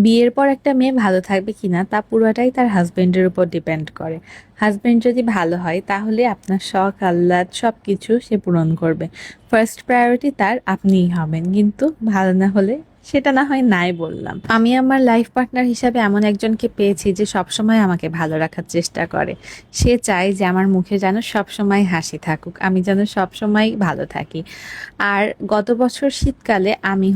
বিয়ের পর একটা মেয়ে ভালো থাকবে কিনা তা পুরোটাই তার হাজবেন্ডের উপর ডিপেন্ড করে। হাজবেন্ড যদি ভালো হয় তাহলে আপনার শখ আহ্লাদ সব কিছু সে পূরণ করবে। ফার্স্ট প্রায়োরিটি তার আপনিই হবেন, কিন্তু ভালো না হলে সেটা না হয় নাই বললাম। আমি আমার লাইফ পার্টনার হিসাবে এমন একজনকে পেয়েছি যে সবসময় আমাকে ভালো রাখার চেষ্টা করে। সে চায় যে আমার মুখে যেন সবসময় হাসি থাকুক, আমি যেন সবসময় ভালো থাকি। আর গত বছর শীতকালে আমি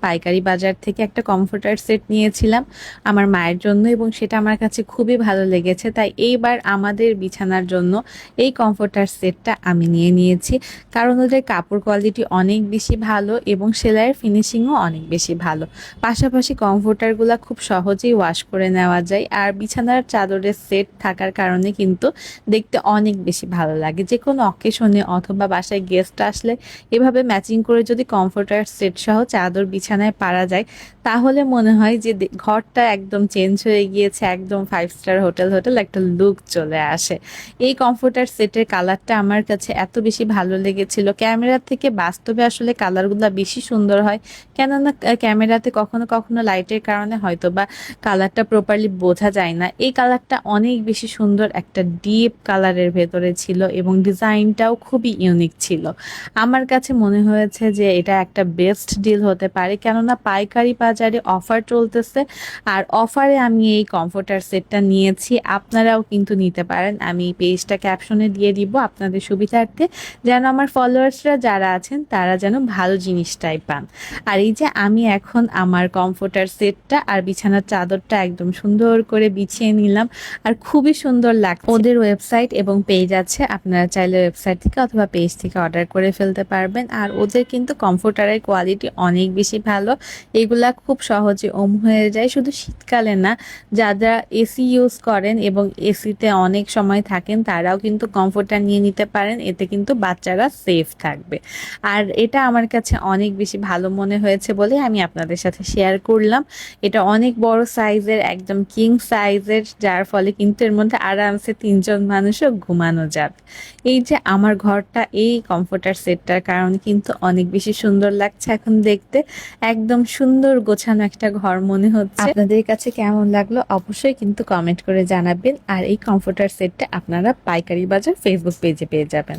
পাইকারি বাজার থেকে একটা কমফোর্টার সেট নিয়েছিলাম আমার মায়ের জন্য, এবং সেটা আমার কাছে খুবই ভালো লেগেছে। তাই এইবার আমাদের বিছানার জন্য এই কমফোর্টার সেটটা আমি নিয়ে নিয়েছি, কারণ ওদের কাপড় কোয়ালিটি অনেক বেশি ভালো এবং সেলাইয়ের ফিনিশিংও অনেক বেশি ভালো। পাশাপাশি কমফোর্টারগুলো খুব সহজেই ওয়াশ করে নেওয়া যায়, আর বিছানার চাদরের সেট থাকার কারণে কিন্তু দেখতে অনেক বেশি ভালো লাগে। যে কোনো অকেশনে অথবা বাসায় গেস্ট আসলে এভাবে ম্যাচিং করে যদি কমফোর্টার সেট সহ চাদর বিছানায় পারা যায়, তাহলে মনে হয় যে ঘরটা একদম চেঞ্জ হয়ে গিয়েছে, একদম 5 স্টার হোটেল হোটেল একটা লুক চলে আসে। এই কমফোর্টার সেটের কালারটা আমার কাছে এত বেশি ভালো লেগেছিল, ক্যামেরা থেকে বাস্তবে আসলে কালারগুলো বেশি সুন্দর হয়। কেননা ক্যামেরাতে কখনো কখনো লাইটের কারণে হয়তো বা কালারটা প্রপারলি বোঝা যায় না। এই কালারটা অনেক বেশি সুন্দর, একটা ডিপ কালারের ভেতরে ছিল এবং ডিজাইনটাও খুবই ইউনিক ছিল। আমার কাছে মনে হয়েছে যে এটা একটা বেস্ট ডিল হতে পারে, কেননা পাইকারি বাজারে অফার চলতেছে। আর অফারে আমি এই কমফোর্টার সেটটা নিয়েছি, আপনারাও কিন্তু নিতে পারেন। আমি পেজটা ক্যাপশনে দিয়ে দিব আপনাদের সুবিধার্থে, যেন আমার ফলোয়ার্সরা যারা আছেন তারা যেন ভালো জিনিসটাই পান। আর এই যে আমি এখন আমার কমফোর্টার সেটটা আর বিছানার চাদরটা একদম সুন্দর করে বিছিয়ে নিলাম, আর খুবই সুন্দর লাগছে। ওদের ওয়েবসাইট এবং পেজ আছে, আপনারা চাইলে ওয়েবসাইট থেকে অথবা পেজ থেকে অর্ডার করে ফেলতে পারবেন। আর ওদের কিন্তু কমফোর্টারের কোয়ালিটি অনেক বেশি ভালো, এগুলা খুব সহজে হয়ে যায়। শুধু শীতকালে না, যারা এসি ইউজ করেন এবং এসিতে অনেক সময় থাকেন তারাও কিন্তু কমফোর্টার নিয়ে নিতে পারেন, এতে কিন্তু বাচ্চারা সেফ থাকবে। আর এটা আমার কাছে অনেক বেশি ভালো মনে হয়েছে বলে আমি আপনাদের সাথে শেয়ার করলাম। এটা অনেক বড় সাইজের, একদম কিং সাইজের, যার ফলে কিন্তু এর মধ্যে আরামসে 3 জন মানুষও ঘুমানো যাবে। এই যে আমার ঘরটা এই কমফোর্টার সেটটার কারণে কিন্তু অনেক বেশি সুন্দর লাগছে এখন দেখতে, একদম সুন্দর গোছানো একটা ঘর মনে হচ্ছে। আপনাদের কাছে কেমন লাগলো অবশ্যই কিন্তু কমেন্ট করে জানাবেন। আর এই কমফোর্টার সেটটা আপনারা পাইকারি বাজার ফেসবুক পেজে পেয়ে যাবেন।